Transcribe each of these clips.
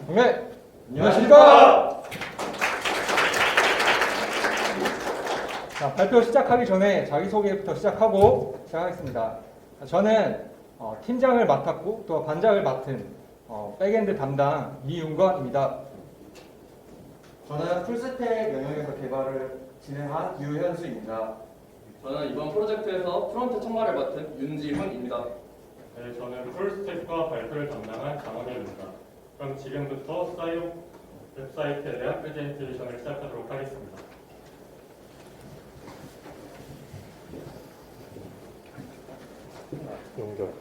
네, 안녕하십니까. 자, 발표 시작하기 전에 자기소개부터 시작하고 시작하겠습니다. 저는 팀장을 맡았고 또 반장을 맡은 백엔드 담당 이윤건입니다. 저는 풀스택 영역에서 개발을 진행한 유현수입니다. 저는 이번 프로젝트에서 프론트 총괄을 맡은 윤지훈입니다. 네, 저는 풀스택과 발표를 담당한 장원열입니다. 그럼 지금부터 사이온 웹사이트에 대한 프레젠테이션을 시작하도록 하겠습니다. 연결.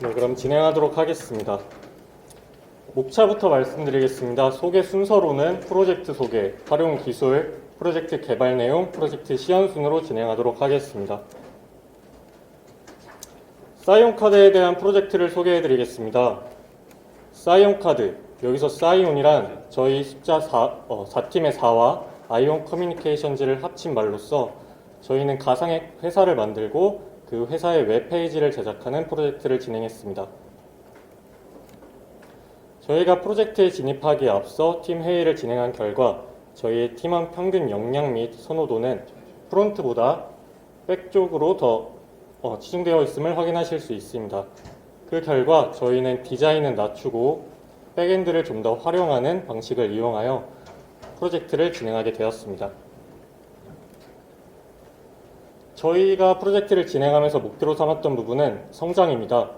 네, 그럼 진행하도록 하겠습니다. 목차부터 말씀드리겠습니다. 소개 순서로는 프로젝트 소개, 활용 기술, 프로젝트 개발 내용, 프로젝트 시연 순으로 진행하도록 하겠습니다. 사이온 카드에 대한 프로젝트를 소개해 드리겠습니다. 사이온 카드, 여기서 사이온이란 저희 숫자 4팀의 4와 아이온 커뮤니케이션즈를 합친 말로써 저희는 가상의 회사를 만들고 그 회사의 웹페이지를 제작하는 프로젝트를 진행했습니다. 저희가 프로젝트에 진입하기에 앞서 팀 회의를 진행한 결과 저희의 팀원 평균 역량 및 선호도는 프론트보다 백 쪽으로 더 치중되어 있음을 확인하실 수 있습니다. 그 결과 저희는 디자인은 낮추고 백엔드를 좀 더 활용하는 방식을 이용하여 프로젝트를 진행하게 되었습니다. 저희가 프로젝트를 진행하면서 목표로 삼았던 부분은 성장입니다.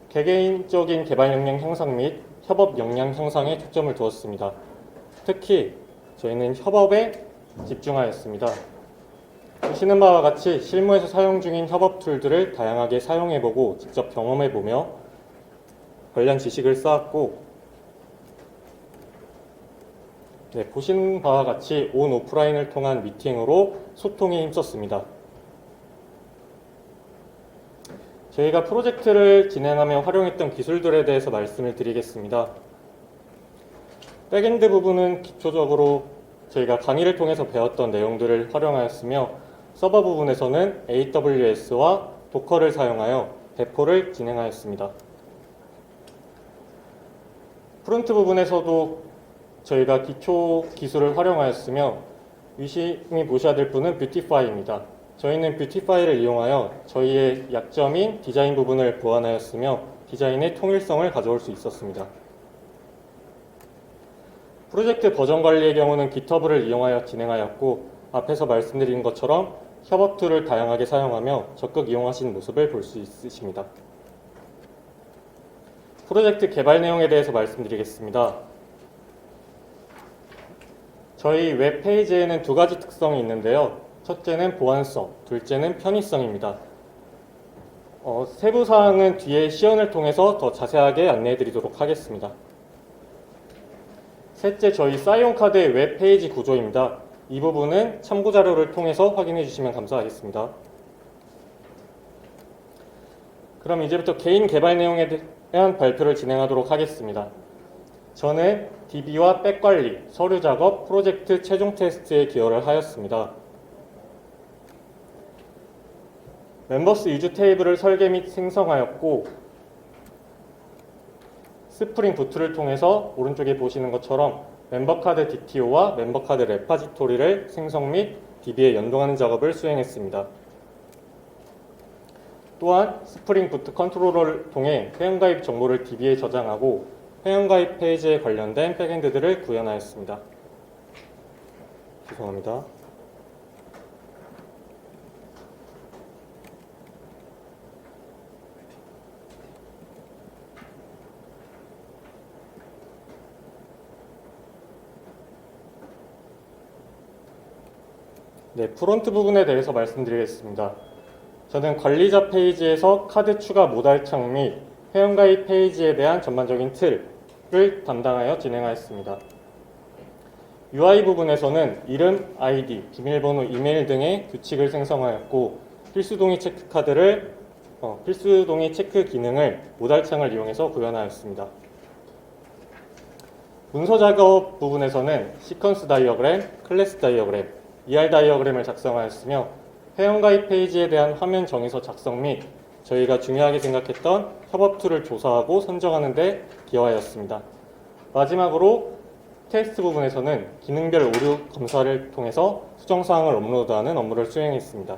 개개인적인 개발 역량 향상 및 협업 역량 향상에 초점을 두었습니다. 특히 저희는 협업에 집중하였습니다. 보시는 바와 같이 실무에서 사용 중인 협업 툴들을 다양하게 사용해보고 직접 경험해보며 관련 지식을 쌓았고, 보시는 바와 같이 온 오프라인을 통한 미팅으로 소통에 힘썼습니다. 저희가 프로젝트를 진행하며 활용했던 기술들에 대해서 말씀을 드리겠습니다. 백엔드 부분은 기초적으로 저희가 강의를 통해서 배웠던 내용들을 활용하였으며, 서버 부분에서는 AWS와 도커를 사용하여 배포를 진행하였습니다. 프론트 부분에서도 저희가 기초 기술을 활용하였으며, 유심히 보셔야 될 분은 뷰티파이입니다. 저희는 뷰티파이를 이용하여 저희의 약점인 디자인 부분을 보완하였으며 디자인의 통일성을 가져올 수 있었습니다. 프로젝트 버전 관리의 경우는 GitHub을 이용하여 진행하였고, 앞에서 말씀드린 것처럼 협업 툴을 다양하게 사용하며 적극 이용하시는 모습을 볼 수 있으십니다. 프로젝트 개발 내용에 대해서 말씀드리겠습니다. 저희 웹페이지에는 두 가지 특성이 있는데요. 첫째는 보안성, 둘째는 편의성입니다. 세부 사항은 뒤에 시연을 통해서 더 자세하게 안내해 드리도록 하겠습니다. 셋째, 저희 사이온 카드의 웹페이지 구조입니다. 이 부분은 참고 자료를 통해서 확인해 주시면 감사하겠습니다. 그럼 이제부터 개인 개발 내용에 대한 발표를 진행하도록 하겠습니다. 저는 DB와 백 관리, 서류 작업, 프로젝트 최종 테스트에 기여를 하였습니다. 멤버스 유즈 테이블을 설계 및 생성하였고, 스프링 부트를 통해서 오른쪽에 보시는 것처럼 멤버카드 DTO와 멤버카드 레파지토리를 생성 및 DB에 연동하는 작업을 수행했습니다. 또한 스프링 부트 컨트롤러를 통해 회원가입 정보를 DB에 저장하고 회원가입 페이지에 관련된 백엔드들을 구현하였습니다. 죄송합니다. 프론트 부분에 대해서 말씀드리겠습니다. 저는 관리자 페이지에서 카드 추가 모달창 및 회원가입 페이지에 대한 전반적인 틀을 담당하여 진행하였습니다. UI 부분에서는 이름, 아이디, 비밀번호, 이메일 등의 규칙을 생성하였고 필수동의 체크 기능을 모달창을 이용해서 구현하였습니다. 문서 작업 부분에서는 시퀀스 다이어그램, 클래스 다이어그램, ER 다이어그램을 작성하였으며 회원가입 페이지에 대한 화면 정의서 작성 및 저희가 중요하게 생각했던 협업 툴을 조사하고 선정하는 데 기여하였습니다. 마지막으로 테스트 부분에서는 기능별 오류 검사를 통해서 수정사항을 업로드하는 업무를 수행했습니다.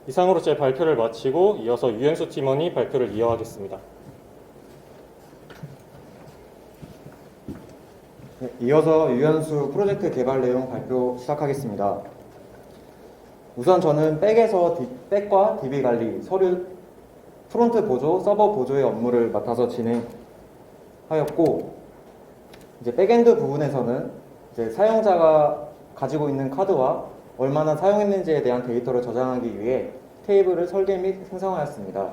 이상으로 제 발표를 마치고 이어서 유현수 팀원이 발표를 이어가겠습니다. 네, 이어서 유연수 프로젝트 개발 내용 발표 시작하겠습니다. 우선 저는 백과 DB 관리, 서류, 프론트 보조, 서버 보조의 업무를 맡아서 진행하였고, 이제 백엔드 부분에서는 이제 사용자가 가지고 있는 카드와 얼마나 사용했는지에 대한 데이터를 저장하기 위해 테이블을 설계 및 생성하였습니다.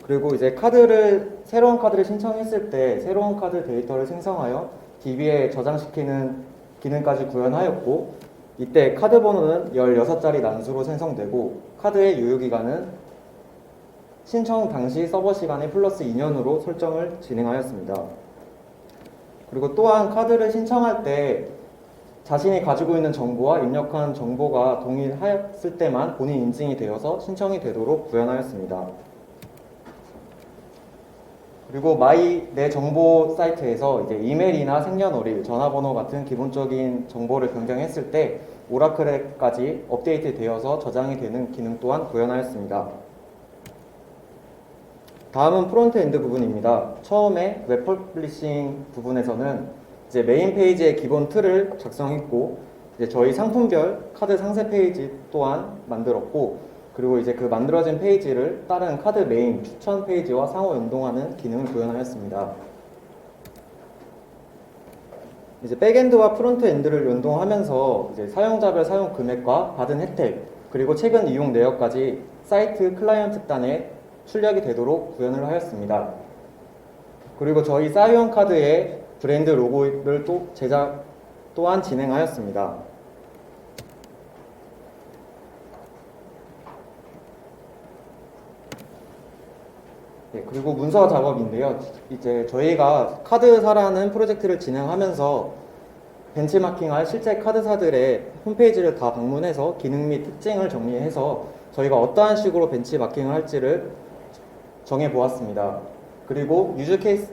그리고 이제 새로운 카드를 신청했을 때 새로운 카드 데이터를 생성하여 DB에 저장시키는 기능까지 구현하였고, 이때 카드 번호는 16자리 난수로 생성되고 카드의 유효기간은 신청 당시 서버 시간의 플러스 2년으로 설정을 진행하였습니다. 그리고 또한 카드를 신청할 때 자신이 가지고 있는 정보와 입력한 정보가 동일하였을 때만 본인 인증이 되어서 신청이 되도록 구현하였습니다. 그리고 마이 내 정보 사이트에서 이제 이메일이나 생년월일, 전화번호 같은 기본적인 정보를 변경했을 때 오라클에까지 업데이트되어서 저장이 되는 기능 또한 구현하였습니다. 다음은 프론트엔드 부분입니다. 처음에 웹 퍼블리싱 부분에서는 이제 메인 페이지의 기본 틀을 작성했고, 이제 저희 상품별 카드 상세 페이지 또한 만들었고, 그리고 이제 그 만들어진 페이지를 다른 카드 메인 추천 페이지와 상호 연동하는 기능을 구현하였습니다. 이제 백엔드와 프론트엔드를 연동하면서 이제 사용자별 사용 금액과 받은 혜택, 그리고 최근 이용 내역까지 사이트 클라이언트 단에 출력이 되도록 구현을 하였습니다. 그리고 저희 사이언 카드의 브랜드 로고를 또 제작 또한 진행하였습니다. 네, 그리고 문서 작업인데요. 이제 저희가 카드사라는 프로젝트를 진행하면서 벤치마킹할 실제 카드사들의 홈페이지를 다 방문해서 기능 및 특징을 정리해서 저희가 어떠한 식으로 벤치마킹을 할지를 정해보았습니다. 그리고 유즈 케이스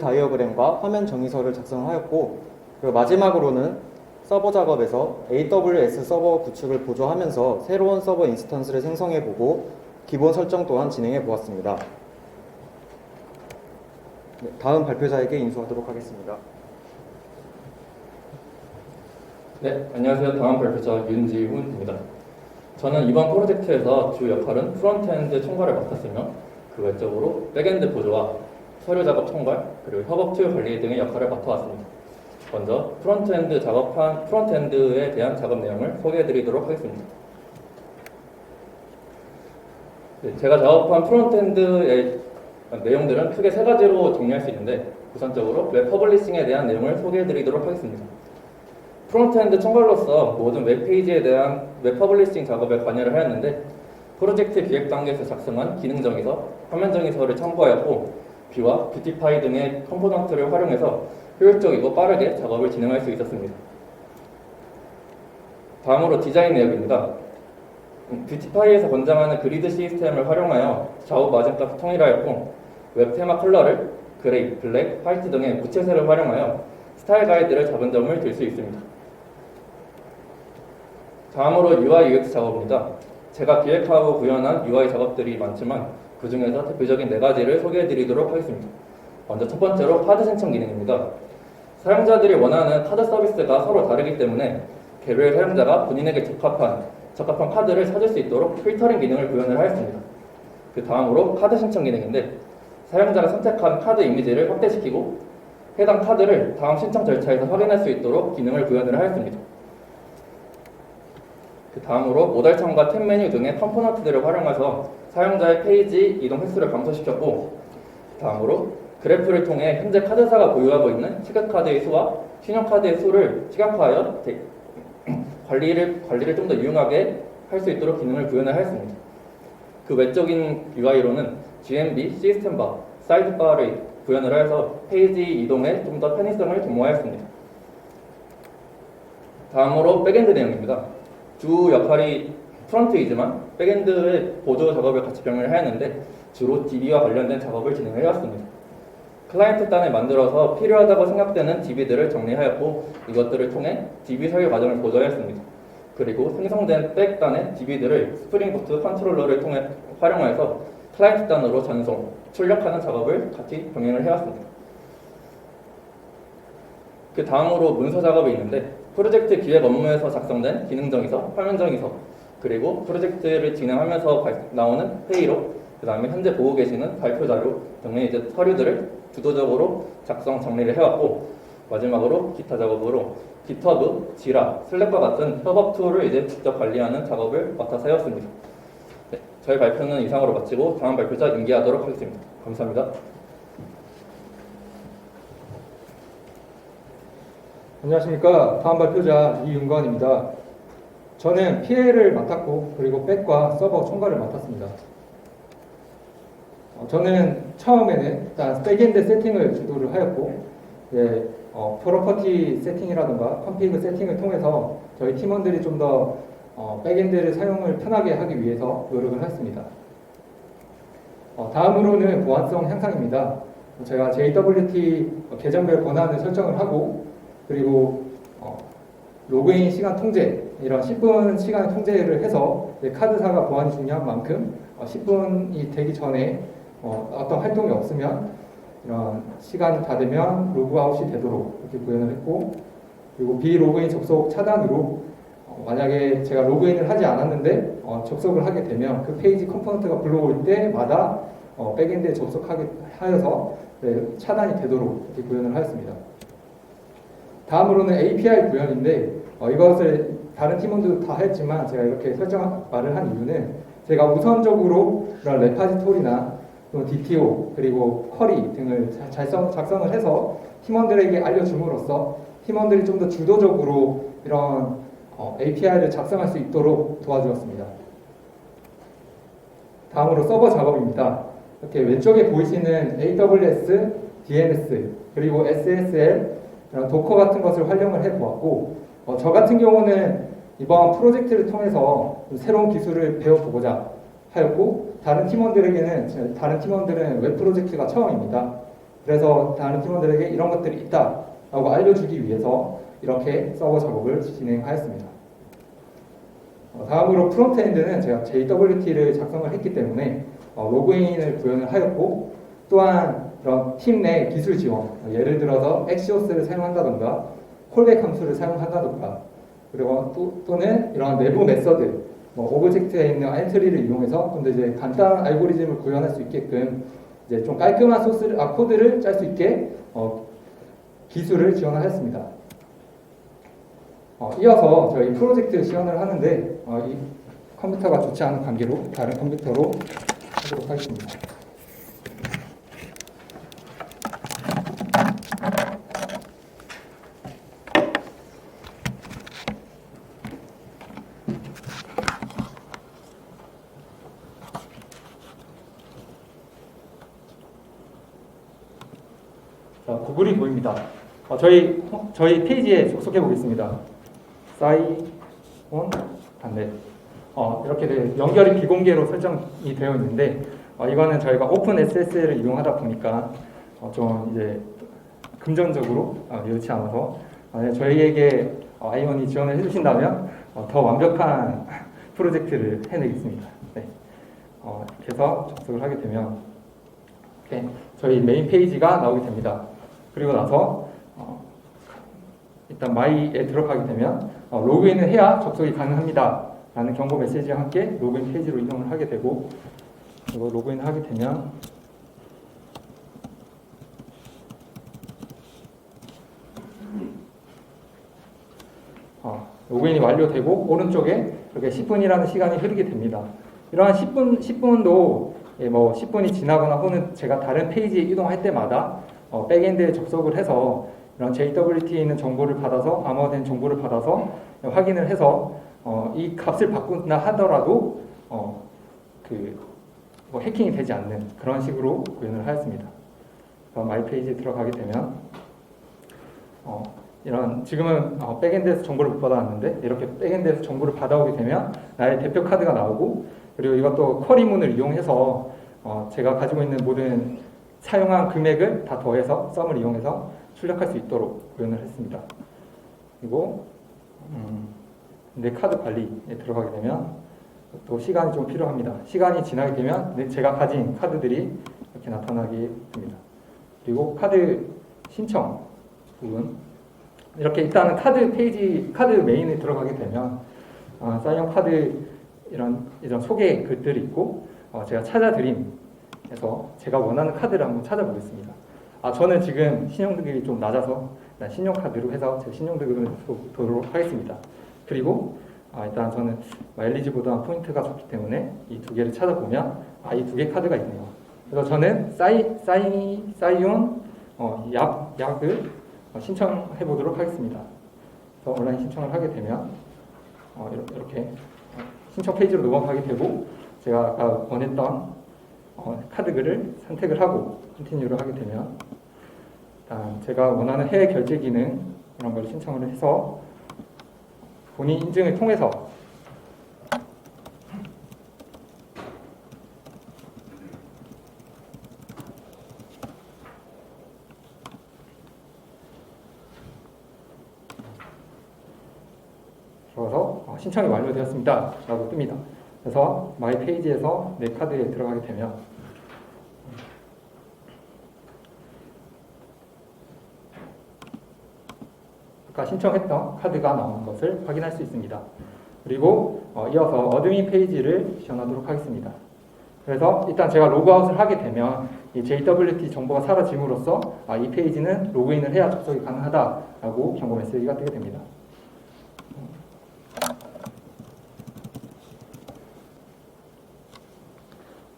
다이어그램과 화면 정의서를 작성하였고, 그리고 마지막으로는 서버 작업에서 AWS 서버 구축을 보조하면서 새로운 서버 인스턴스를 생성해보고 기본 설정 또한 진행해보았습니다. 네, 다음 발표자에게 인수하도록 하겠습니다. 네, 안녕하세요. 다음 발표자 윤지훈입니다. 저는 이번 프로젝트에서 주 역할은 프론트엔드 총괄을 맡았으며 그 외적으로 백엔드 보조와 서류 작업 총괄, 그리고 협업 툴 관리 등의 역할을 맡아왔습니다. 먼저 프론트엔드에 대한 작업 내용을 소개해드리도록 하겠습니다. 네, 제가 작업한 프론트엔드의 내용들은 크게 세 가지로 정리할 수 있는데, 우선적으로 웹 퍼블리싱에 대한 내용을 소개해드리도록 하겠습니다. 프론트엔드 총괄로서 모든 웹페이지에 대한 웹 퍼블리싱 작업에 관여를 하였는데, 프로젝트 기획 단계에서 작성한 기능 정의서, 화면 정의서를 참고하였고, 뷰와 뷰티파이 등의 컴포넌트를 활용해서 효율적이고 빠르게 작업을 진행할 수 있었습니다. 다음으로 디자인 내역입니다. 뷰티파이에서 권장하는 그리드 시스템을 활용하여 좌우 마진값을 통일하였고, 웹 테마 컬러를 그레이, 블랙, 화이트 등의 무채색을 활용하여 스타일 가이드를 잡은 점을 들 수 있습니다. 다음으로 UI UX 작업입니다. 제가 기획하고 구현한 UI 작업들이 많지만 그 중에서 대표적인 4가지를 소개해드리도록 하겠습니다. 먼저 첫 번째로 카드 신청 기능입니다. 사용자들이 원하는 카드 서비스가 서로 다르기 때문에 개별 사용자가 본인에게 적합한 카드를 찾을 수 있도록 필터링 기능을 구현을 하였습니다. 그 다음으로 카드 신청 기능인데, 사용자가 선택한 카드 이미지를 확대시키고 해당 카드를 다음 신청 절차에서 확인할 수 있도록 기능을 구현을 하였습니다. 그 다음으로 모달창과 탭 메뉴 등의 컴포넌트들을 활용해서 사용자의 페이지 이동 횟수를 감소시켰고, 다음으로 그래프를 통해 현재 카드사가 보유하고 있는 취급카드의 수와 신용카드의 수를 시각화하여 관리를 좀 더 유용하게 할 수 있도록 기능을 구현을 하였습니다. 그 외적인 UI로는 GMB, 시스템바, 사이드바를 구현을 해서 페이지 이동에 좀 더 편의성을 도모하였습니다. 다음으로 백엔드 내용입니다. 주 역할이 프론트이지만 백엔드의 보조 작업을 같이 병행을 하였는데 주로 DB와 관련된 작업을 진행을 해왔습니다. 클라이언트 단을 만들어서 필요하다고 생각되는 DB들을 정리하였고 이것들을 통해 DB 설계 과정을 보조하였습니다. 그리고 생성된 백 단의 DB들을 스프링 부트 컨트롤러를 통해 활용해서 클라이언트 단으로 전송, 출력하는 작업을 같이 병행을 해왔습니다. 그 다음으로 문서 작업이 있는데 프로젝트 기획 업무에서 작성된 기능정의서, 화면정의서, 그리고 프로젝트를 진행하면서 나오는 회의록, 그 다음에 현재 보고 계시는 발표 자료 등의 이제 서류들을 주도적으로 작성 정리를 해왔고 마지막으로 기타 작업으로 GitHub, 지라, 슬랙과 같은 협업 툴을 이제 직접 관리하는 작업을 맡아서 해왔습니다. 네, 저희 발표는 이상으로 마치고 다음 발표자 인계하도록 하겠습니다. 감사합니다. 안녕하십니까. 다음 발표자 이윤건입니다. 저는 PL을 맡았고 그리고 백과 서버 총괄을 맡았습니다. 저는 처음에는 일단 백엔드 세팅을 주도를 하였고 프로퍼티 세팅이라든가 컴피그 세팅을 통해서 저희 팀원들이 좀 더 백엔드를 사용을 편하게 하기 위해서 노력을 했습니다. 다음으로는 보안성 향상입니다. 제가 JWT 계정별 권한을 설정을 하고 그리고 로그인 시간 통제 이런 10분 시간 통제를 해서 카드사가 보안이 중요한 만큼 10분이 되기 전에 어떤 활동이 없으면 이런 시간이 다 되면 로그아웃이 되도록 이렇게 구현을 했고 그리고 비로그인 접속 차단으로 만약에 제가 로그인을 하지 않았는데 접속을 하게 되면 그 페이지 컴포넌트가 불러올 때마다 백엔드에 접속하게 하여서 차단이 되도록 이렇게 구현을 하였습니다. 다음으로는 API 구현인데 이것을 다른 팀원들도 다 했지만 제가 이렇게 말을 한 이유는 제가 우선적으로 그런 레파지토리나 DTO 그리고 쿼리 등을 작성을 해서 팀원들에게 알려줌으로써 팀원들이 좀 더 주도적으로 이런 API를 작성할 수 있도록 도와주었습니다. 다음으로 서버 작업입니다. 이렇게 왼쪽에 보이시는 AWS, DNS 그리고 SSL 이런 도커 같은 것을 활용을 해보았고 저 같은 경우는 이번 프로젝트를 통해서 새로운 기술을 배워보고자 하였고 다른 팀원들은 웹 프로젝트가 처음입니다. 그래서 다른 팀원들에게 이런 것들이 있다라고 알려주기 위해서 이렇게 서버 작업을 진행하였습니다. 다음으로 프론트엔드는 제가 JWT를 작성을 했기 때문에 로그인을 구현을 하였고 또한 그런 팀 내 기술 지원, 예를 들어서 엑시오스를 사용한다던가 콜백 함수를 사용한다던가 그리고 또는 이런 내부 메서드, 오브젝트에 있는 엔트리를 이용해서 좀 더 이제 간단한 알고리즘을 구현할 수 있게끔 이제 좀 깔끔한 코드를 짤 수 있게 기술을 지원하였습니다. 이어서 저희 프로젝트 지원을 하는데 이 컴퓨터가 좋지 않은 관계로 다른 컴퓨터로 하도록 하겠습니다. 자, 구글이 보입니다. 저희 페이지에 속해 보겠습니다. 사이온.net 이렇게 연결이 비공개로 설정이 되어 있는데 이거는 저희가 오픈 SSL을 이용하다 보니까 좀 이제 금전적으로 여의치 않아서 저희에게 아이온이 지원을 해주신다면 더 완벽한 프로젝트를 해내겠습니다. 네. 이렇게 해서 접속을 하게 되면 이렇게 저희 메인 페이지가 나오게 됩니다. 그리고 나서 일단 마이에 들어가게 되면 로그인을 해야 접속이 가능합니다 라는 경고 메시지와 함께 로그인 페이지로 이동을 하게 되고 그리고 로그인을 하게 되면 로그인이 완료되고 오른쪽에 이렇게 10분이라는 시간이 흐르게 됩니다. 이러한 10분도 뭐 10분이 지나거나 혹은 제가 다른 페이지에 이동할 때마다 백엔드에 접속을 해서 이런 JWT에 있는 정보를 받아서 암호화된 정보를 받아서 확인을 해서 이 값을 바꾼다 하더라도 뭐 해킹이 되지 않는 그런 식으로 구현을 하였습니다. 마이 페이지에 들어가게 되면 이런 지금은 백엔드에서 정보를 못 받아왔는데 이렇게 백엔드에서 정보를 받아오게 되면 나의 대표 카드가 나오고 그리고 이것도 쿼리문을 이용해서 제가 가지고 있는 모든 사용한 금액을 다 더해서 썸을 이용해서 출력할 수 있도록 구현을 했습니다. 그리고 내 카드 관리에 들어가게 되면 또 시간이 좀 필요합니다. 시간이 지나게 되면 제가 가진 카드들이 이렇게 나타나게 됩니다. 그리고 카드 신청 부분 이렇게 일단은 카드 페이지 카드 메인에 들어가게 되면 사이언 카드 이런 소개 글들이 있고 제가 찾아드림에서 제가 원하는 카드를 한번 찾아보겠습니다. 저는 지금 신용등급이 좀 낮아서 일단 신용카드로 해서 제 신용등급을 도록 하겠습니다. 그리고 일단 저는 마일리지보다 포인트가 좋기 때문에 이 두 개를 찾아보면 이 두 개 카드가 있네요. 그래서 저는 사이온 약을 신청해 보도록 하겠습니다. 그래서 온라인 신청을 하게 되면 이렇게 신청 페이지로 넘어가게 되고 제가 아까 원했던 카드를 선택을 하고 컨티뉴를 하게 되면 일단 제가 원하는 해외 결제 기능 이런 걸 신청을 해서 본인 인증을 통해서 들어가서 신청이 완료되었습니다 라고 뜹니다. 그래서 마이 페이지에서 내 카드에 들어가게 되면 아까 신청했던 카드가 나오는 것을 확인할 수 있습니다. 그리고 이어서 어드민 페이지를 지원하도록 하겠습니다. 그래서 일단 제가 로그아웃을 하게 되면 이 JWT 정보가 사라짐으로써 이 페이지는 로그인을 해야 접속이 가능하다라고 경고 메시지가 뜨게 됩니다.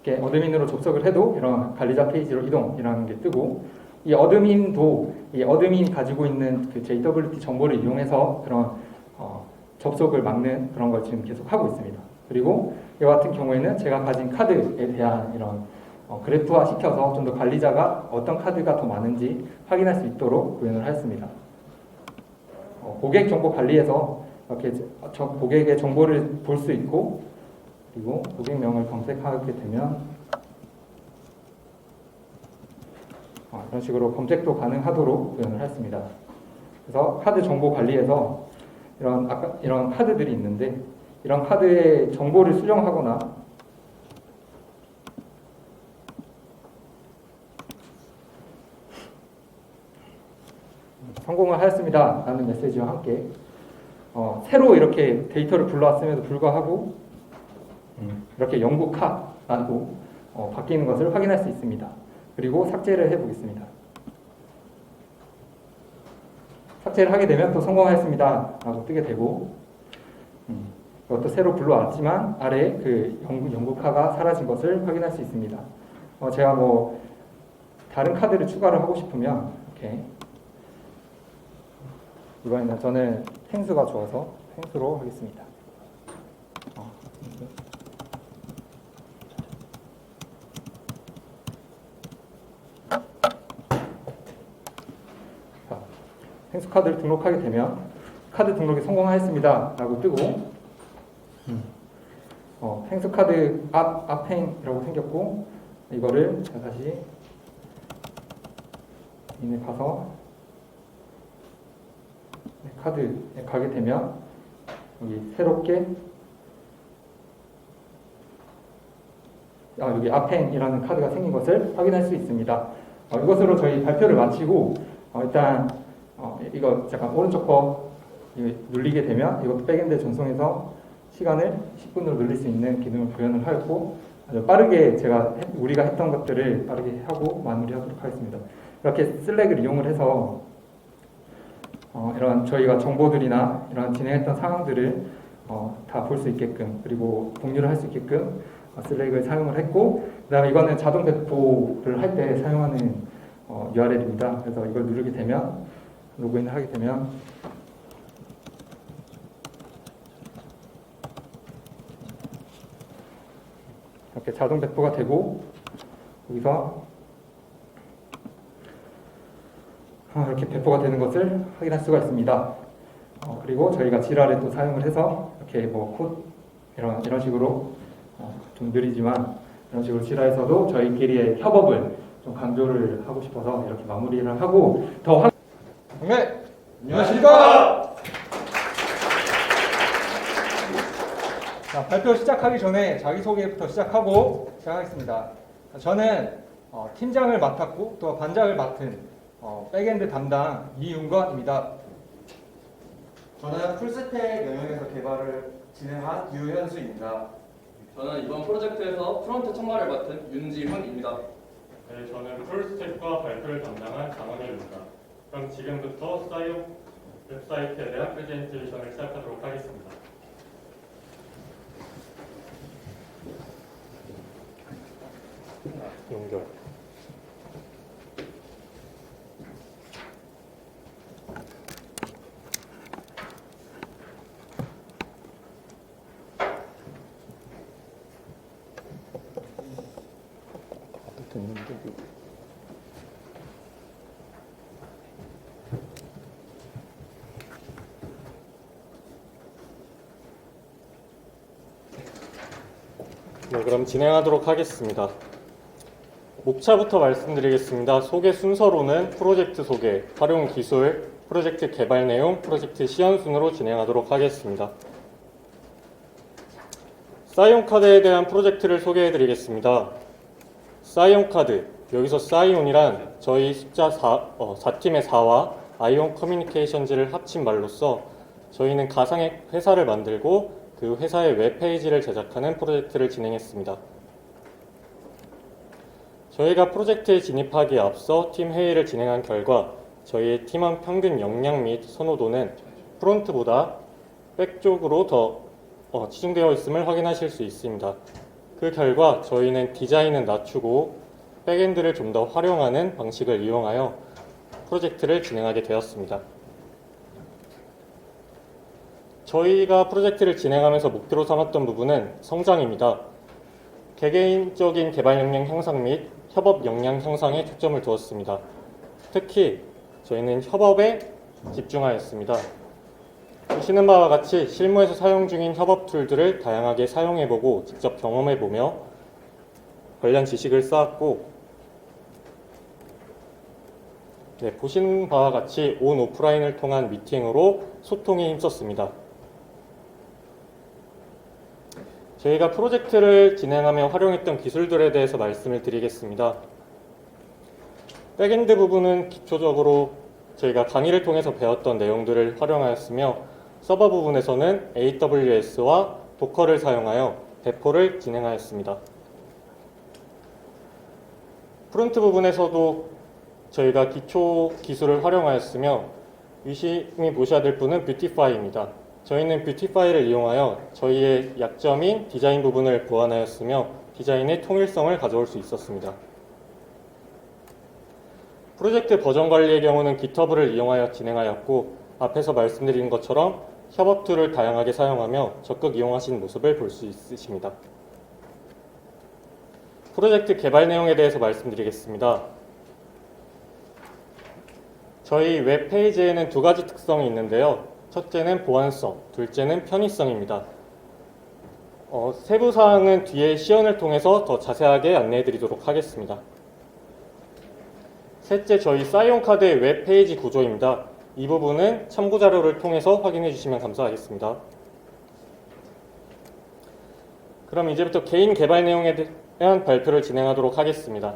이렇게 어드민으로 접속을 해도 이런 관리자 페이지로 이동이라는 게 뜨고 이 어드민도 이 어드민 가지고 있는 그 JWT 정보를 이용해서 그런 접속을 막는 그런 걸 지금 계속 하고 있습니다. 그리고 이와 같은 경우에는 제가 가진 카드에 대한 이런 그래프화 시켜서 좀 더 관리자가 어떤 카드가 더 많은지 확인할 수 있도록 구현을 하였습니다. 고객 정보 관리에서 이렇게 고객의 정보를 볼 수 있고 그리고 고객명을 검색하게 되면 이런 식으로 검색도 가능하도록 구현을 했습니다. 그래서 카드 정보 관리에서 이런 카드들이 있는데 이런 카드의 정보를 수정하거나 성공을 하였습니다 라는 메시지와 함께 새로 이렇게 데이터를 불러왔음에도 불구하고 이렇게 영국화라고 바뀌는 것을 확인할 수 있습니다. 그리고 삭제를 해보겠습니다. 삭제를 하게 되면 또 성공하였습니다 라고 뜨게 되고 이것도 새로 불러왔지만 아래에 그 영국화가 사라진 것을 확인할 수 있습니다. 제가 뭐 다른 카드를 추가를 하고 싶으면 이렇게 이번에는 저는 탱수가 좋아서 탱수로 하겠습니다. 탱수 카드를 등록하게 되면 카드 등록에 성공하였습니다 라고 뜨고 탱수 카드 앞행이라고 생겼고 이거를 제가 다시 인에 가서 카드에 가게 되면 여기 새롭게 여기 앞행이라는 카드가 생긴 것을 확인할 수 있습니다. 이것으로 저희 발표를 마치고 일단 이거 잠깐 오른쪽 거 눌리게 되면 이것도 백엔드에 전송해서 시간을 10분으로 늘릴 수 있는 기능을 구현을 하였고 아주 빠르게 우리가 했던 것들을 빠르게 하고 마무리하도록 하겠습니다. 이렇게 슬랙을 이용을 해서 이런 저희가 정보들이나 이런 진행했던 상황들을 다 볼 수 있게끔 그리고 공유를 할 수 있게끔 슬랙을 사용을 했고 그다음에 이거는 자동 배포를 할 때 사용하는 URL입니다. 그래서 이걸 누르게 되면 로그인을 하게 되면 이렇게 자동 배포가 되고 여기서 이렇게 배포가 되는 것을 확인할 수가 있습니다. 그리고 저희가 지라를 또 사용을 해서 이렇게 뭐 콧 이런 식으로 좀 느리지만 이런 식으로 지라에서도 저희끼리의 협업을 좀 강조를 하고 싶어서 이렇게 마무리를 하고 더 네, 안녕하십니까? 자, 발표 시작하기 전에 자기소개부터 시작하고 시작하겠습니다. 저는 팀장을 맡았고 또 반장을 맡은 백엔드 담당 이윤건입니다. 저는 풀스택 영역에서 개발을 진행한 유현수입니다. 저는 이번 프로젝트에서 프론트 총괄을 맡은 윤지훈입니다. 네, 저는 풀스택과 발표를 담당한 장원일입니다. 그럼 지금부터 사이온 웹사이트에 대한 프레젠테이션을 시작하도록 하겠습니다. 연결. 네, 그럼 진행하도록 하겠습니다. 목차부터 말씀드리겠습니다. 소개 순서로는 프로젝트 소개, 활용 기술, 프로젝트 개발 내용, 프로젝트 시연 순으로 진행하도록 하겠습니다. 사이온카드에 대한 프로젝트를 소개해 드리겠습니다. 사이온카드, 여기서 사이온이란 저희 숫자 4팀의 4와 아이온 커뮤니케이션즈를 합친 말로써 저희는 가상의 회사를 만들고 그 회사의 웹페이지를 제작하는 프로젝트를 진행했습니다. 저희가 프로젝트에 진입하기에 앞서 팀 회의를 진행한 결과 저희의 팀원 평균 역량 및 선호도는 프론트보다 백 쪽으로 더 치중되어 있음을 확인하실 수 있습니다. 그 결과 저희는 디자인은 낮추고 백엔드를 좀 더 활용하는 방식을 이용하여 프로젝트를 진행하게 되었습니다. 저희가 프로젝트를 진행하면서 목표로 삼았던 부분은 성장입니다. 개개인적인 개발 역량 향상 및 협업 역량 향상에 초점을 두었습니다. 특히 저희는 협업에 집중하였습니다. 보시는 바와 같이 실무에서 사용 중인 협업 툴들을 다양하게 사용해보고 직접 경험해보며 관련 지식을 쌓았고, 보시는 바와 같이 온 오프라인을 통한 미팅으로 소통에 힘썼습니다. 저희가 프로젝트를 진행하며 활용했던 기술들에 대해서 말씀을 드리겠습니다. 백엔드 부분은 기초적으로 저희가 강의를 통해서 배웠던 내용들을 활용하였으며, 서버 부분에서는 AWS와 도커를 사용하여 배포를 진행하였습니다. 프론트 부분에서도 저희가 기초 기술을 활용하였으며, 유심히 보셔야 될 분은 뷰티파이입니다. 저희는 뷰티파이를 이용하여 저희의 약점인 디자인 부분을 보완하였으며 디자인의 통일성을 가져올 수 있었습니다. 프로젝트 버전 관리의 경우는 GitHub을 이용하여 진행하였고, 앞에서 말씀드린 것처럼 협업 툴을 다양하게 사용하며 적극 이용하신 모습을 볼 수 있으십니다. 프로젝트 개발 내용에 대해서 말씀드리겠습니다. 저희 웹페이지에는 두 가지 특성이 있는데요. 첫째는 보안성, 둘째는 편의성입니다. 세부 사항은 뒤에 시연을 통해서 더 자세하게 안내해 드리도록 하겠습니다. 셋째, 저희 사이온카드의 웹페이지 구조입니다. 이 부분은 참고 자료를 통해서 확인해 주시면 감사하겠습니다. 그럼 이제부터 개인 개발 내용에 대한 발표를 진행하도록 하겠습니다.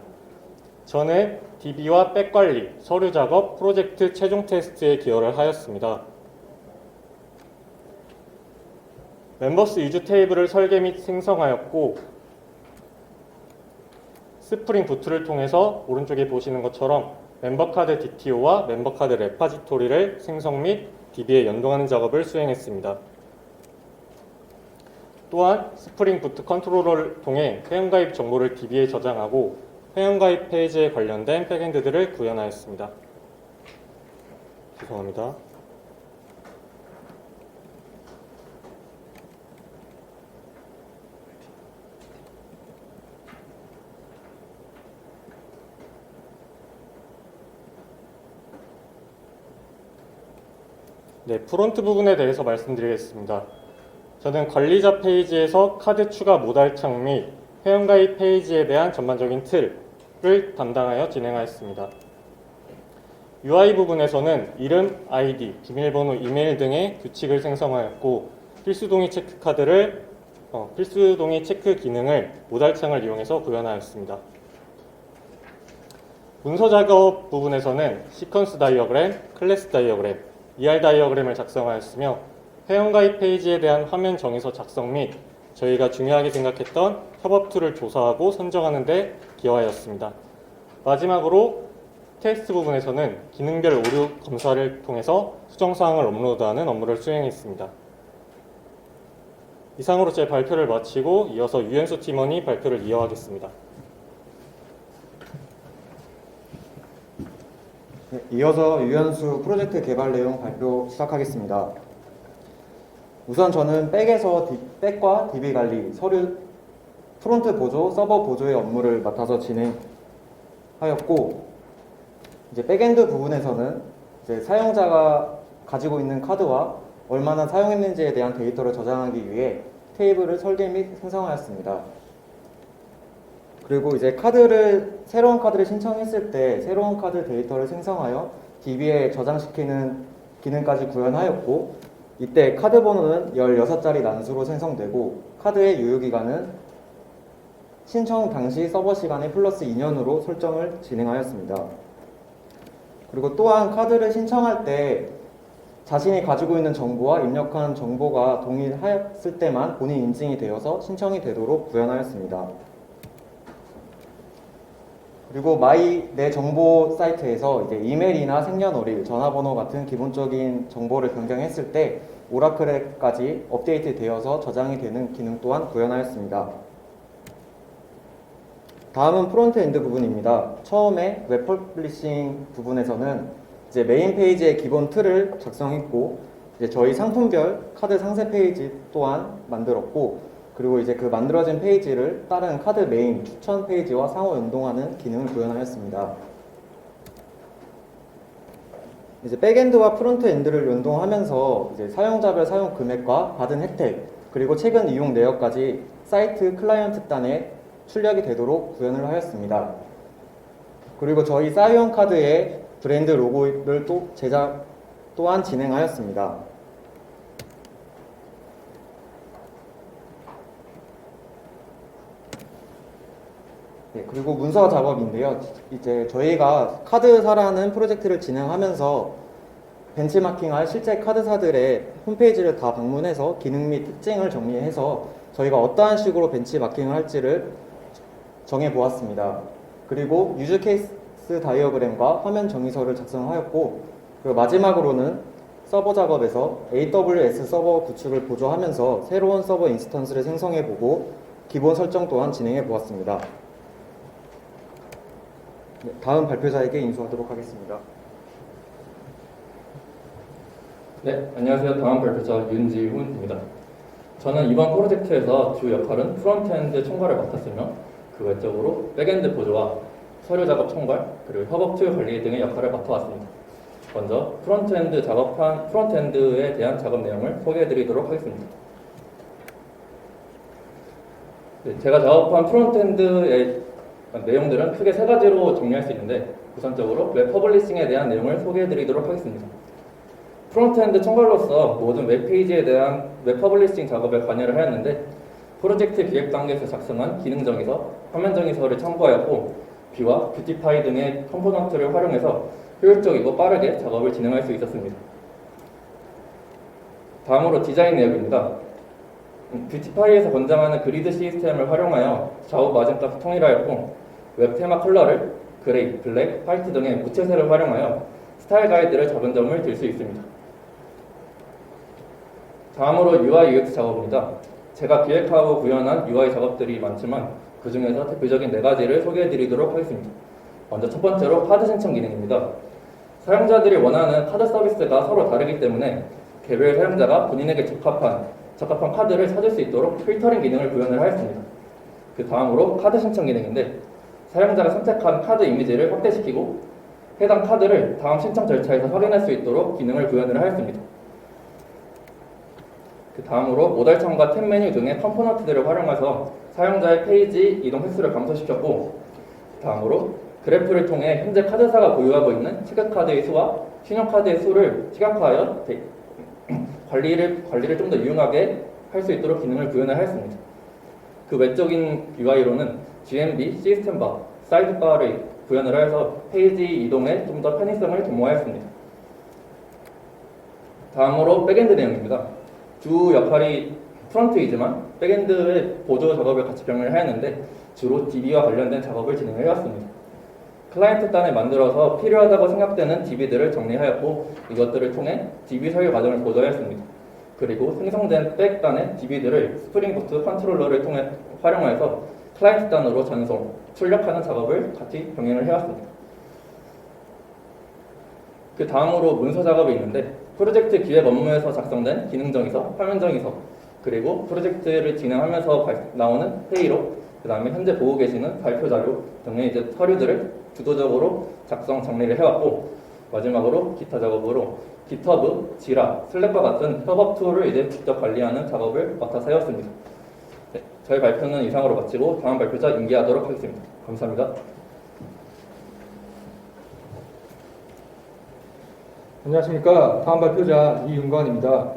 저는 DB와 백 관리, 서류 작업, 프로젝트 최종 테스트에 기여를 하였습니다. 멤버스 유즈 테이블을 설계 및 생성하였고, 스프링 부트를 통해서 오른쪽에 보시는 것처럼 멤버카드 DTO와 멤버카드 레파지토리를 생성 및 DB에 연동하는 작업을 수행했습니다. 또한 스프링 부트 컨트롤러를 통해 회원가입 정보를 DB에 저장하고 회원가입 페이지에 관련된 백엔드들을 구현하였습니다. 죄송합니다. 네, 프론트 부분에 대해서 말씀드리겠습니다. 저는 관리자 페이지에서 카드 추가 모달창 및 회원가입 페이지에 대한 전반적인 틀을 담당하여 진행하였습니다. UI 부분에서는 이름, 아이디, 비밀번호, 이메일 등의 규칙을 생성하였고 필수동의 체크 기능을 모달창을 이용해서 구현하였습니다. 문서 작업 부분에서는 시퀀스 다이어그램, 클래스 다이어그램, ER 다이어그램을 작성하였으며 회원가입 페이지에 대한 화면 정의서 작성 및 저희가 중요하게 생각했던 협업 툴을 조사하고 선정하는 데 기여하였습니다. 마지막으로 테스트 부분에서는 기능별 오류 검사를 통해서 수정사항을 업로드하는 업무를 수행했습니다. 이상으로 제 발표를 마치고 이어서 유연수 팀원이 발표를 이어가겠습니다. 네, 이어서 유연수 프로젝트 개발 내용 발표 시작하겠습니다. 우선 저는 백과 DB 관리, 서류, 프론트 보조, 서버 보조의 업무를 맡아서 진행하였고, 이제 백엔드 부분에서는 이제 사용자가 가지고 있는 카드와 얼마나 사용했는지에 대한 데이터를 저장하기 위해 테이블을 설계 및 생성하였습니다. 그리고 이제 새로운 카드를 신청했을 때 새로운 카드 데이터를 생성하여 DB에 저장시키는 기능까지 구현하였고, 이때 카드 번호는 16자리 난수로 생성되고 카드의 유효기간은 신청 당시 서버 시간의 플러스 2년으로 설정을 진행하였습니다. 그리고 또한 카드를 신청할 때 자신이 가지고 있는 정보와 입력한 정보가 동일하였을 때만 본인 인증이 되어서 신청이 되도록 구현하였습니다. 그리고 마이 내 정보 사이트에서 이제 이메일이나 생년월일, 전화번호 같은 기본적인 정보를 변경했을 때 오라클에까지 업데이트되어서 저장이 되는 기능 또한 구현하였습니다. 다음은 프론트엔드 부분입니다. 처음에 웹 퍼블리싱 부분에서는 이제 메인 페이지의 기본 틀을 작성했고, 이제 저희 상품별 카드 상세 페이지 또한 만들었고, 그리고 이제 그 만들어진 페이지를 다른 카드 메인 추천 페이지와 상호 연동하는 기능을 구현하였습니다. 이제 백엔드와 프론트엔드를 연동하면서 이제 사용자별 사용 금액과 받은 혜택, 그리고 최근 이용 내역까지 사이트 클라이언트 단에 출력이 되도록 구현을 하였습니다. 그리고 저희 사이언 카드의 브랜드 로고를 또 제작 또한 진행하였습니다. 네, 그리고 문서 작업인데요. 이제 저희가 카드사라는 프로젝트를 진행하면서 벤치마킹할 실제 카드사들의 홈페이지를 다 방문해서 기능 및 특징을 정리해서 저희가 어떠한 식으로 벤치마킹을 할지를 정해보았습니다. 그리고 유즈 케이스 다이어그램과 화면 정의서를 작성하였고, 그리고 마지막으로는 서버 작업에서 AWS 서버 구축을 보조하면서 새로운 서버 인스턴스를 생성해보고 기본 설정 또한 진행해보았습니다. 네, 다음 발표자에게 인수하도록 하겠습니다. 네, 안녕하세요. 다음 발표자 윤지훈입니다. 저는 이번 프로젝트에서 주 역할은 프론트엔드 총괄을 맡았으며 그 외적으로 백엔드 보조와 서류 작업 총괄, 그리고 협업 툴 관리 등의 역할을 맡아왔습니다. 먼저 프론트엔드에 대한 작업 내용을 소개해드리도록 하겠습니다. 네, 제가 작업한 프론트엔드의 내용들은 크게 세 가지로 정리할 수 있는데, 우선적으로 웹 퍼블리싱에 대한 내용을 소개해드리도록 하겠습니다. 프론트엔드 총괄로서 모든 웹페이지에 대한 웹 퍼블리싱 작업에 관여를 하였는데, 프로젝트 기획 단계에서 작성한 기능 정의서, 화면 정의서를 참고하였고, 뷰와 뷰티파이 등의 컴포넌트를 활용해서 효율적이고 빠르게 작업을 진행할 수 있었습니다. 다음으로 디자인 내역입니다. 뷰티파이에서 권장하는 그리드 시스템을 활용하여 좌우 마진값을 통일하였고, 웹 테마 컬러를 그레이, 블랙, 화이트 등의 무채색을 활용하여 스타일 가이드를 잡은 점을 들 수 있습니다. 다음으로 UI UX 작업입니다. 제가 기획하고 구현한 UI 작업들이 많지만 그 중에서 대표적인 4가지를 소개해드리도록 하겠습니다. 먼저 첫 번째로 카드 신청 기능입니다. 사용자들이 원하는 카드 서비스가 서로 다르기 때문에 개별 사용자가 본인에게 적합한 카드를 찾을 수 있도록 필터링 기능을 구현을 하였습니다. 그 다음으로 카드 신청 기능인데 사용자가 선택한 카드 이미지를 확대시키고 해당 카드를 다음 신청 절차에서 확인할 수 있도록 기능을 구현을 하였습니다. 그 다음으로 모달 창과 탭 메뉴 등의 컴포넌트들을 활용해서 사용자의 페이지 이동 횟수를 감소시켰고, 다음으로 그래프를 통해 현재 카드사가 보유하고 있는 체크카드의 수와 신용카드의 수를 시각화하여 관리를 좀 더 유용하게 할 수 있도록 기능을 구현을 하였습니다. 그 외적인 UI로는 GMB, 시스템바, 사이드바를 구현을 해서 페이지 이동에 좀 더 편의성을 도모하였습니다. 다음으로 백엔드 내용입니다. 주 역할이 프론트이지만 백엔드의 보조 작업을 같이 병행을 하였는데 주로 DB와 관련된 작업을 진행을 해왔습니다. 클라이언트 단을 만들어서 필요하다고 생각되는 DB들을 정리하였고 이것들을 통해 DB 설계 과정을 보조하였습니다. 그리고 생성된 백 단의 DB들을 스프링부트 컨트롤러를 통해 활용해서 클라이언트 단으로 전송, 출력하는 작업을 같이 병행을 해왔습니다. 그 다음으로 문서 작업이 있는데 프로젝트 기획 업무에서 작성된 기능정의서, 화면정의서, 그리고 프로젝트를 진행하면서 나오는 회의록, 그 다음에 현재 보고 계시는 발표 자료 등의 이제 서류들을 주도적으로 작성 정리를 해왔고, 마지막으로 기타 작업으로 GitHub, 지라, 슬랙과 같은 협업 툴을 이제 직접 관리하는 작업을 맡아서 해왔습니다. 네, 저희 발표는 이상으로 마치고 다음 발표자 인계하도록 하겠습니다. 감사합니다. 안녕하십니까. 다음 발표자 이윤건입니다.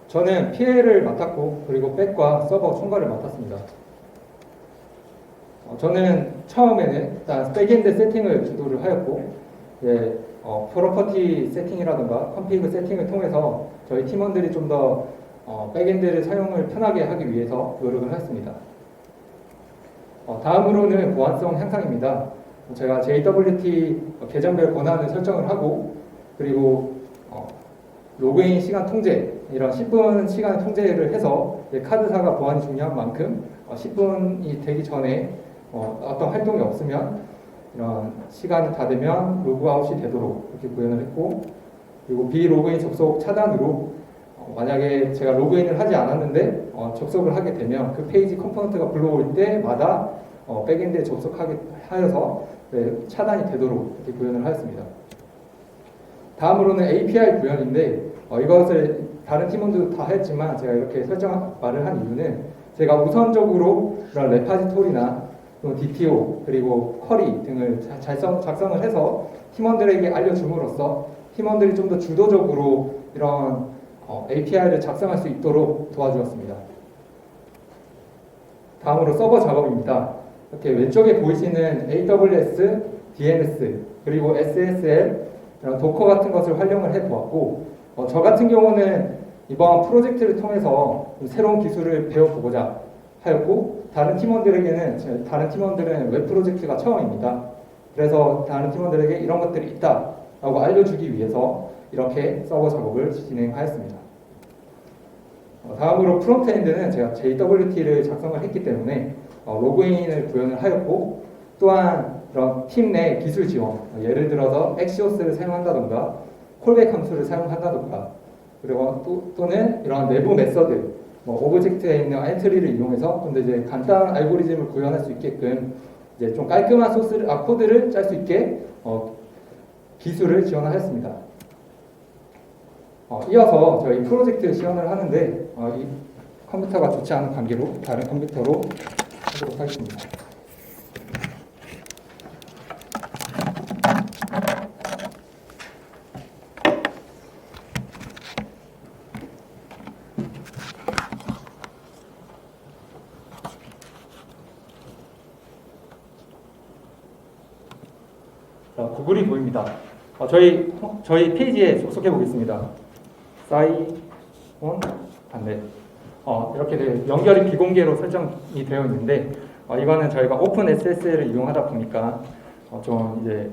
저는 PL을 맡았고 그리고 백과 서버 총괄을 맡았습니다. 저는 처음에는 일단 백엔드 세팅을 주도를 하였고, 프로퍼티 세팅이라든가 컴피그 세팅을 통해서 저희 팀원들이 좀 더 백엔드를 사용을 편하게 하기 위해서 노력을 했습니다. 다음으로는 보안성 향상입니다. 제가 JWT 계정별 권한을 설정을 하고 그리고 로그인 시간 통제, 이런 10분 시간 통제를 해서 카드사가 보안이 중요한 만큼 10분이 되기 전에 어떤 활동이 없으면 이런 시간이 다 되면 로그아웃이 되도록 이렇게 구현을 했고, 그리고 비로그인 접속 차단으로 만약에 제가 로그인을 하지 않았는데 접속을 하게 되면 그 페이지 컴포넌트가 불러올 때마다 백엔드에 접속하게 하여서 차단이 되도록 이렇게 구현을 하였습니다. 다음으로는 API 구현인데 이것을 다른 팀원들도 다 했지만 제가 이렇게 말을 한 이유는 제가 우선적으로 그런 레파지토리나 DTO 그리고 쿼리 등을 작성을 해서 팀원들에게 알려줌으로써 팀원들이 좀 더 주도적으로 이런 API를 작성할 수 있도록 도와주었습니다. 다음으로 서버 작업입니다. 이렇게 왼쪽에 보이시는 AWS, DNS 그리고 SSL 이런 도커 같은 것을 활용을 해보았고, 저 같은 경우는 이번 프로젝트를 통해서 새로운 기술을 배워보고자 하였고, 다른 팀원들은 웹 프로젝트가 처음입니다. 그래서 다른 팀원들에게 이런 것들이 있다라고 알려주기 위해서 이렇게 서버 작업을 진행하였습니다. 다음으로 프론트엔드는 제가 JWT를 작성을 했기 때문에 로그인을 구현을 하였고, 또한 그런 팀 내 기술 지원, 예를 들어서 엑시오스를 사용한다던가 콜백 함수를 사용한다던가, 그리고 또는 이런 내부 메서드, 오브젝트에 있는 엔트리를 이용해서 좀 더 이제 간단한 알고리즘을 구현할 수 있게끔 이제 좀 깔끔한 코드를 짤 수 있게 기술을 지원하였습니다. 이어서 저희 프로젝트 지원을 하는데 이 컴퓨터가 좋지 않은 관계로 다른 컴퓨터로 하도록 하겠습니다. 구글이 보입니다. 저희 페이지에 속속해 보겠습니다. 사이온 안내. 이렇게 연결이 비공개로 설정이 되어 있는데 이거는 저희가 오픈 SSL을 이용하다 보니까 좀 이제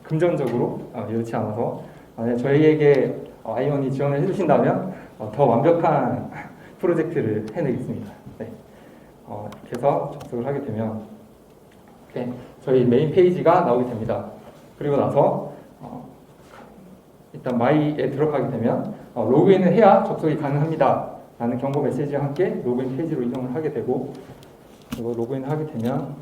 금전적으로 여의치 않아서 만약 저희에게 아이온이 지원을 해주신다면 더 완벽한 프로젝트를 해내겠습니다. 네. 이렇게 해서 접속을 하게 되면 이렇게 저희 메인 페이지가 나오게 됩니다. 그리고 나서 일단 마이에 들어가게 되면 로그인을 해야 접속이 가능합니다 라는 경고 메시지와 함께 로그인 페이지로 이동을 하게 되고, 그리고 로그인을 하게 되면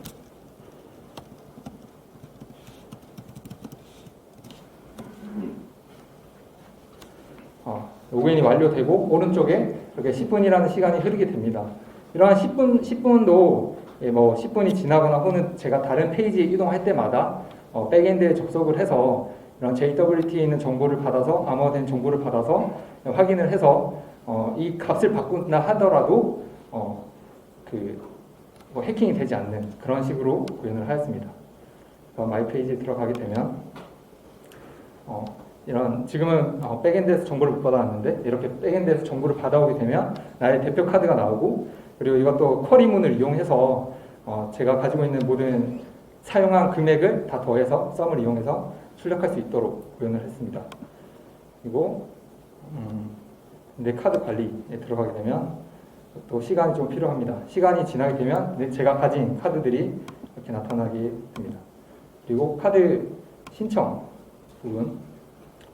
로그인이 완료되고 오른쪽에 이렇게 10분이라는 시간이 흐르게 됩니다. 이러한 10분도 뭐 10분이 지나거나 혹은 제가 다른 페이지에 이동할 때마다 백엔드에 접속을 해서 이런 JWT에 있는 정보를 받아서 암호화된 정보를 받아서 확인을 해서 이 값을 바꾼다 하더라도 뭐 해킹이 되지 않는 그런 식으로 구현을 하였습니다. 마이 페이지에 들어가게 되면 이런 지금은 백엔드에서 정보를 못 받아왔는데 이렇게 백엔드에서 정보를 받아오게 되면 나의 대표 카드가 나오고, 그리고 이것도 쿼리문을 이용해서 제가 가지고 있는 모든 사용한 금액을 다 더해서 썸을 이용해서 출력할 수 있도록 구현을 했습니다. 그리고 내 카드 관리에 들어가게 되면 또 시간이 좀 필요합니다. 시간이 지나게 되면 제가 가진 카드들이 이렇게 나타나게 됩니다. 그리고 카드 신청 부분,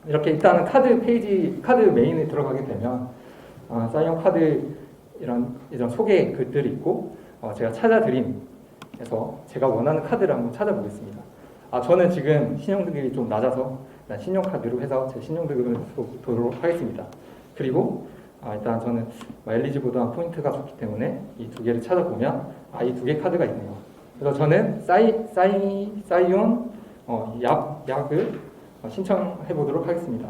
이렇게 일단은 카드 페이지, 카드 메인에 들어가게 되면 사이언 카드 이런 소개 글들이 있고, 제가 찾아드림에서 제가 원하는 카드를 한번 찾아보겠습니다. 저는 지금 신용등급이 좀 낮아서 일단 신용카드로 해서 제 신용등급을 도록 하겠습니다. 그리고 일단 저는 마일리지보다 포인트가 좋기 때문에 이 두 개를 찾아보면 이 두 개 카드가 있네요. 그래서 저는 사이온 약을 신청해 보도록 하겠습니다.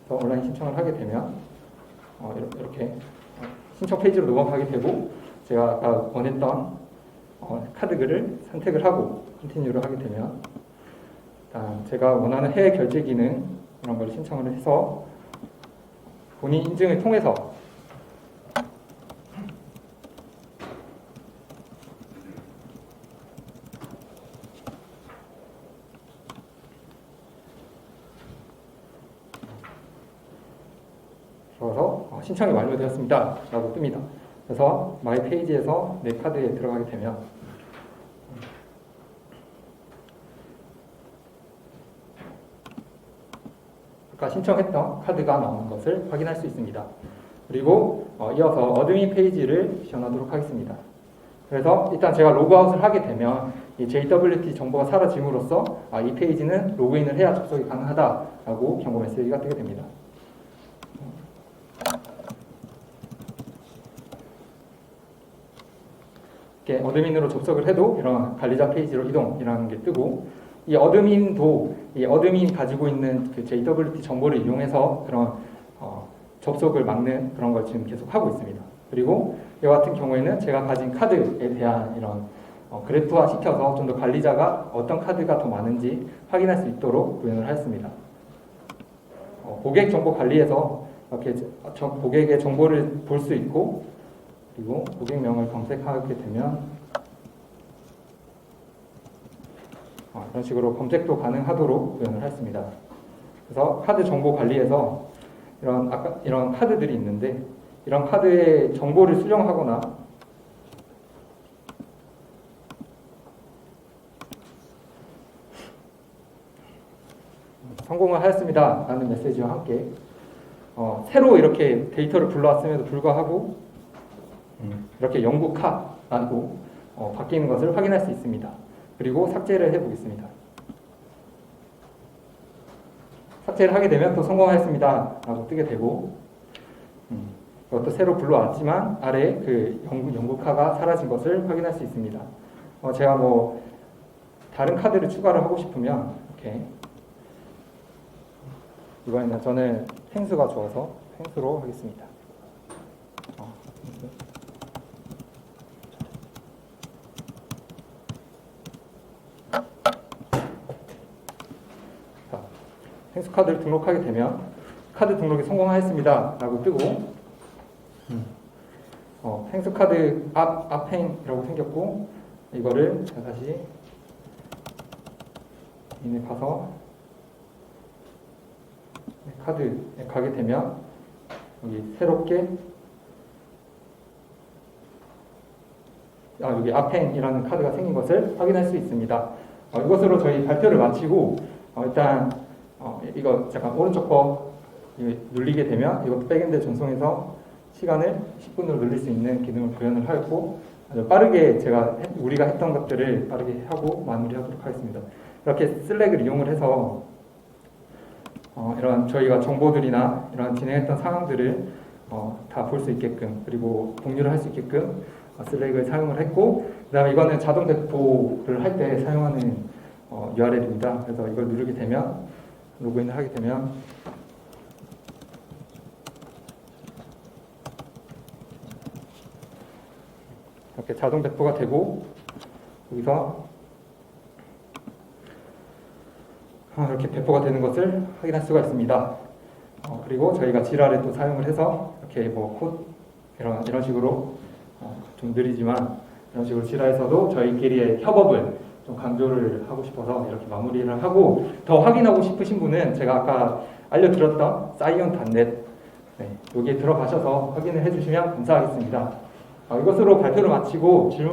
그래서 온라인 신청을 하게 되면 이렇게 신청 페이지로 넘어가게 되고, 제가 아까 원했던 카드를 선택을 하고 컨티뉴를 하게 되면 일단 제가 원하는 해외 결제 기능 이런 걸 신청을 해서 본인 인증을 통해서 들어가서 신청이 완료되었습니다 라고 뜹니다. 그래서 마이 페이지에서 내 카드에 들어가게 되면 아까 신청했던 카드가 나오는 것을 확인할 수 있습니다. 그리고 이어서 어드민 페이지를 지원하도록 하겠습니다. 그래서 일단 제가 로그아웃을 하게 되면 이 JWT 정보가 사라짐으로써 이 페이지는 로그인을 해야 접속이 가능하다라고 경고 메시지가 뜨게 됩니다. 이렇게 어드민으로 접속을 해도 이런 관리자 페이지로 이동이라는 게 뜨고, 이 어드민도 이 어드민이 가지고 있는 그 JWT 정보를 이용해서 그런 접속을 막는 그런 걸 지금 계속 하고 있습니다. 그리고 이와 같은 경우에는 제가 가진 카드에 대한 이런 그래프화 시켜서 좀 더 관리자가 어떤 카드가 더 많은지 확인할 수 있도록 구현을 하였습니다. 고객 정보 관리에서 이렇게 고객의 정보를 볼 수 있고, 그리고 고객명을 검색하게 되면 이런 식으로 검색도 가능하도록 구현을 했습니다. 그래서 카드 정보 관리에서 이런 카드들이 있는데, 이런 카드의 정보를 수령하거나 성공을 하였습니다 라는 메시지와 함께 새로 이렇게 데이터를 불러왔음에도 불구하고 이렇게 영국화라고 바뀌는 것을 확인할 수 있습니다. 그리고 삭제를 해보겠습니다. 삭제를 하게 되면 또 성공하였습니다 라고 뜨게 되고, 이것도 새로 불러왔지만 아래에 그 영국화가 사라진 것을 확인할 수 있습니다. 제가 뭐 다른 카드를 추가를 하고 싶으면 이렇게, 이번에는 저는 펭수가 좋아서 펭수로 하겠습니다. 펭수 카드를 등록하게 되면 카드 등록이 성공하였습니다 라고 뜨고, 펭수 카드 앞행이라고 생겼고, 이거를 제가 다시 인에 가서 카드에 가게 되면 여기 새롭게 여기 아펜이라는 카드가 생긴 것을 확인할 수 있습니다. 이것으로 저희 발표를 마치고 일단 이거 잠깐 오른쪽 거 눌리게 되면 이것도 백엔드에 전송해서 시간을 10분으로 늘릴 수 있는 기능을 구현을 하였고 아주 빠르게 우리가 했던 것들을 빠르게 하고 마무리하도록 하겠습니다. 이렇게 슬랙을 이용을 해서 이런 저희가 정보들이나 이런 진행했던 상황들을 다 볼 수 있게끔 그리고 공유를 할 수 있게끔 슬랙을 사용을 했고 그다음에 이거는 자동 배포를 할 때 사용하는 URL입니다. 그래서 이걸 누르게 되면 로그인을 하게 되면 이렇게 자동 배포가 되고 여기서 이렇게 배포가 되는 것을 확인할 수가 있습니다. 그리고 저희가 지라를 또 사용을 해서 이렇게 뭐 이런 식으로 좀 느리지만 이런 식으로 지라에서도 저희끼리의 협업을 좀 강조를 하고 싶어서 이렇게 마무리를 하고 더 확인하고 싶으신 분은 제가 아까 알려드렸던 scion.net 여기에 들어가셔서 확인을 해주시면 감사하겠습니다. 이것으로 발표를 마치고 질문